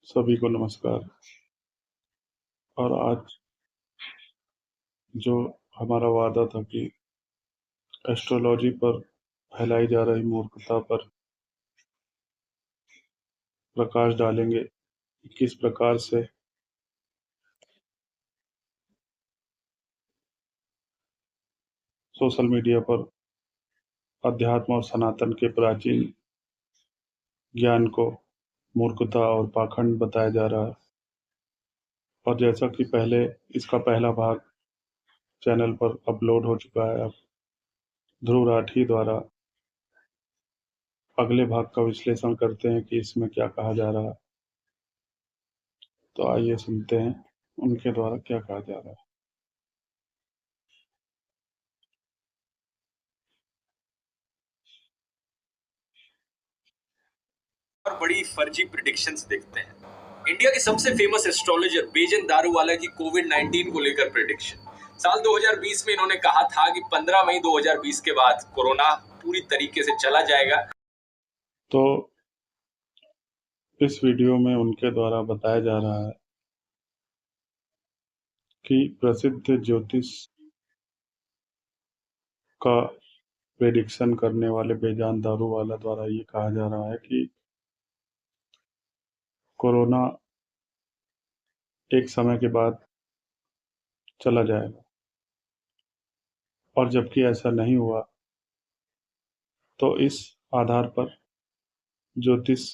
सभी को नमस्कार। और आज जो हमारा वादा था कि एस्ट्रोलॉजी पर फैलाई जा रही मूर्खता पर प्रकाश डालेंगे, किस प्रकार से सोशल मीडिया पर अध्यात्म और सनातन के प्राचीन ज्ञान को मूर्खता और पाखंड बताया जा रहा है। और जैसा कि पहले इसका पहला भाग चैनल पर अपलोड हो चुका है, अब ध्रुव राठी द्वारा अगले भाग का विश्लेषण करते हैं कि इसमें क्या कहा जा रहा है। तो आइए सुनते हैं उनके द्वारा क्या कहा जा रहा है। और बड़ी फर्जी प्रिडिक्शंस देखते हैं। इंडिया के सबसे फेमस एस्ट्रोलॉजर बेजन दारूवाला की कोविड-19 को लेकर प्रिडिक्शन। साल 2020 में इन्होंने कहा था कि 15 मई 2020 के बाद कोरोना पूरी तरीके से चला जाएगा। तो इस वीडियो में उनके द्वारा बताया जा रहा है कि प्रसिद्ध ज्योतिष का प्रेडिक्शन करने वाले बेजान दारूवाला द्वारा ये कहा जा रहा है कि कोरोना एक समय के बाद चला जाएगा, और जबकि ऐसा नहीं हुआ तो इस आधार पर ज्योतिष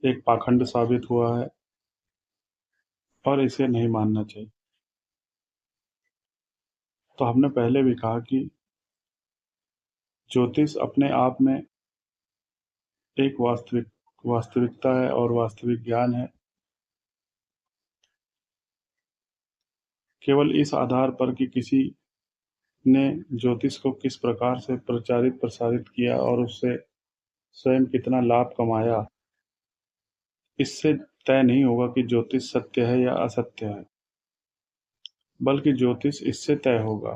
एक पाखंड साबित हुआ है और इसे नहीं मानना चाहिए। तो हमने पहले भी कहा कि ज्योतिष अपने आप में एक वास्तविकता है और वास्तविक ज्ञान है। केवल इस आधार पर कि किसी ने ज्योतिष को किस प्रकार से प्रचारित प्रसारित किया और उससे स्वयं कितना लाभ कमाया, इससे तय नहीं होगा कि ज्योतिष सत्य है या असत्य है, बल्कि ज्योतिष इससे तय होगा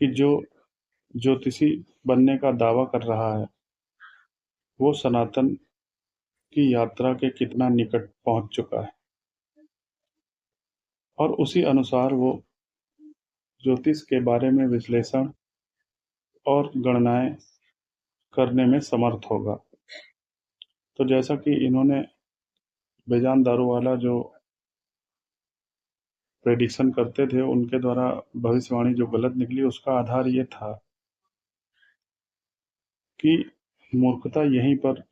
कि जो ज्योतिषी बनने का दावा कर रहा है वो सनातन की यात्रा के कितना निकट पहुंच चुका है, और उसी अनुसार वो ज्योतिष के बारे में विश्लेषण और गणनाएं करने में समर्थ होगा। तो जैसा कि इन्होंने बेजान दारूवाला जो प्रेडिक्शन करते थे उनके द्वारा भविष्यवाणी जो गलत निकली, उसका आधार ये था कि मूर्खता यहीं पर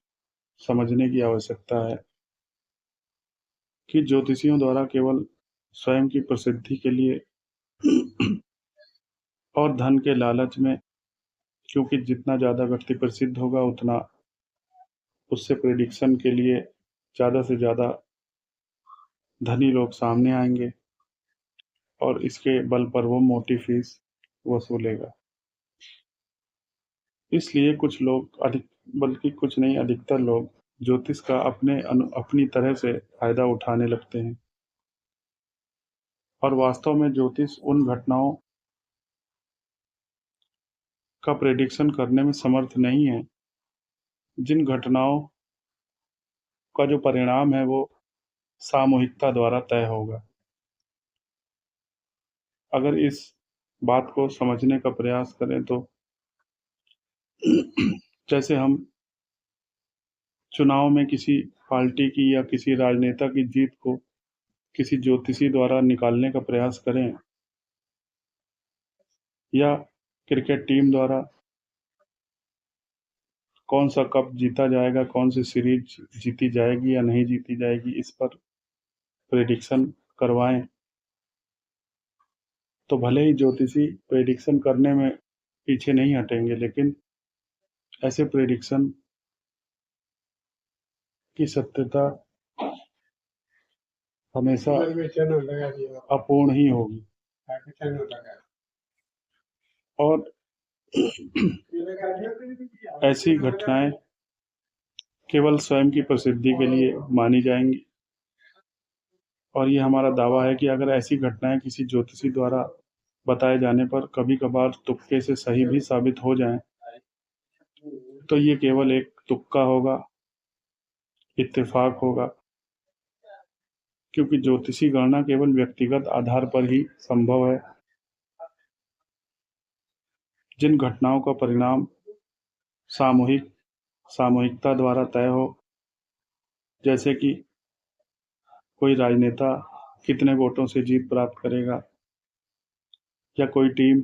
समझने की आवश्यकता है कि ज्योतिषियों द्वारा केवल स्वयं की प्रसिद्धि के लिए और धन के लालच में, क्योंकि जितना ज़्यादा व्यक्ति प्रसिद्ध होगा उतना उससे प्रेडिक्शन के लिए ज़्यादा से ज़्यादा धनी लोग सामने आएंगे और इसके बल पर वो मोटी फीस वसूलेगा। इसलिए कुछ लोग बल्कि कुछ नहीं, अधिकतर लोग ज्योतिष का अपनी तरह से फायदा उठाने लगते हैं, और वास्तव में ज्योतिष उन घटनाओं का प्रेडिक्शन करने में समर्थ नहीं है जिन घटनाओं का जो परिणाम है वो सामूहिकता द्वारा तय होगा। अगर इस बात को समझने का प्रयास करें तो जैसे हम चुनाव में किसी पार्टी की या किसी राजनेता की जीत को किसी ज्योतिषी द्वारा निकालने का प्रयास करें, या क्रिकेट टीम द्वारा कौन सा कप जीता जाएगा, कौन सी सीरीज जीती जाएगी या नहीं जीती जाएगी, इस पर प्रेडिक्शन करवाएं, तो भले ही ज्योतिषी प्रेडिक्शन करने में पीछे नहीं हटेंगे, लेकिन ऐसे प्रेडिक्शन की सत्यता हमेशा अपूर्ण ही होगी। और ऐसी घटनाएं केवल स्वयं की प्रसिद्धि के लिए मानी जाएंगी, और ये हमारा दावा है कि अगर ऐसी घटनाएं किसी ज्योतिषी द्वारा बताए जाने पर कभी कभार तुक्के से सही भी साबित हो जाएं, तो ये केवल एक तुक्का होगा इत्तेफाक होगा, क्योंकि ज्योतिषी गणना केवल व्यक्तिगत आधार पर ही संभव है। जिन घटनाओं का परिणाम सामूहिकता द्वारा तय हो, जैसे कि कोई राजनेता कितने वोटों से जीत प्राप्त करेगा, या कोई टीम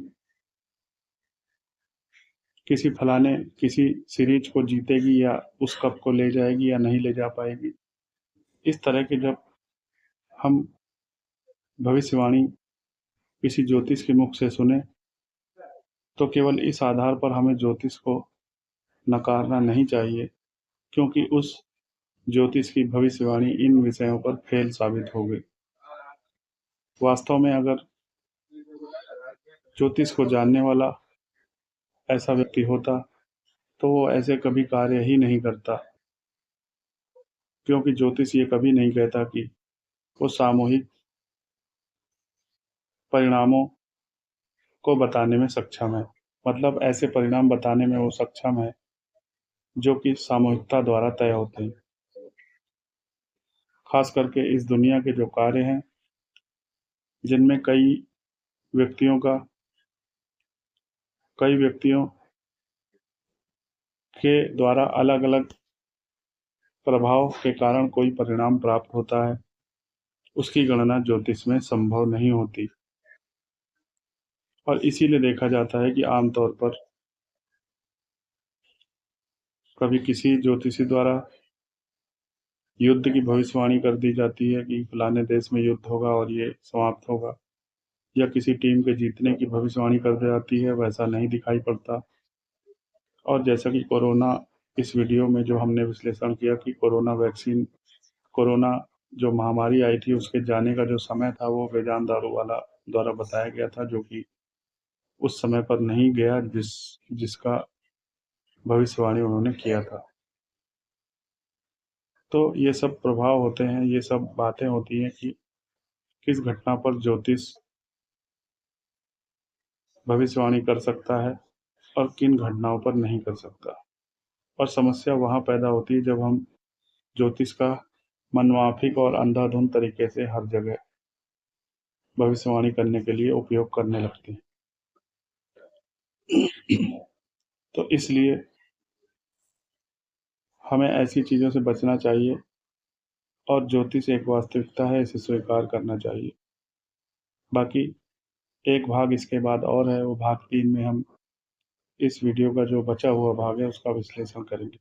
किसी सीरीज को जीतेगी या उस कप को ले जाएगी या नहीं ले जा पाएगी, इस तरह के जब हम भविष्यवाणी किसी ज्योतिष के मुख से सुने, तो केवल इस आधार पर हमें ज्योतिष को नकारना नहीं चाहिए, क्योंकि उस ज्योतिष की भविष्यवाणी इन विषयों पर फेल साबित हो गई। वास्तव में अगर ज्योतिष को जानने वाला ऐसा व्यक्ति होता, तो वो ऐसे कभी कार्य ही नहीं करता, क्योंकि ज्योतिष ये कभी नहीं कहता कि वो सामूहिक परिणामों को बताने में सक्षम है। मतलब ऐसे परिणाम बताने में वो सक्षम है जो कि सामूहिकता द्वारा तय होते हैं। खास करके इस दुनिया के जो कार्य हैं, जिनमें कई व्यक्तियों के द्वारा अलग अलग प्रभाव के कारण कोई परिणाम प्राप्त होता है, उसकी गणना ज्योतिष में संभव नहीं होती। और इसीलिए देखा जाता है कि आमतौर पर कभी किसी ज्योतिषी द्वारा युद्ध की भविष्यवाणी कर दी जाती है कि फलाने देश में युद्ध होगा और ये समाप्त होगा, या किसी टीम के जीतने की भविष्यवाणी कर दी जाती है, वैसा नहीं दिखाई पड़ता। और जैसा कि इस वीडियो में जो हमने विश्लेषण किया कि कोरोना जो महामारी आई थी, उसके जाने का जो समय था वो बेजान दारूवाला द्वारा बताया गया था, जो कि उस समय पर नहीं गया जिसका भविष्यवाणी उन्होंने किया था। तो ये सब प्रभाव होते हैं, ये सब बातें होती हैं कि किस घटना पर ज्योतिष भविष्यवाणी कर सकता है और किन घटनाओं पर नहीं कर सकता। और समस्या वहाँ पैदा होती है जब हम ज्योतिष का मनमाफिक और अंधाधुंध तरीके से हर जगह भविष्यवाणी करने के लिए उपयोग करने लगते हैं। तो इसलिए हमें ऐसी चीज़ों से बचना चाहिए और ज्योतिष एक वास्तविकता है, इसे स्वीकार करना चाहिए। बाकी एक भाग इसके बाद और है, वो भाग 3 में हम इस वीडियो का जो बचा हुआ भाग है उसका विश्लेषण करेंगे।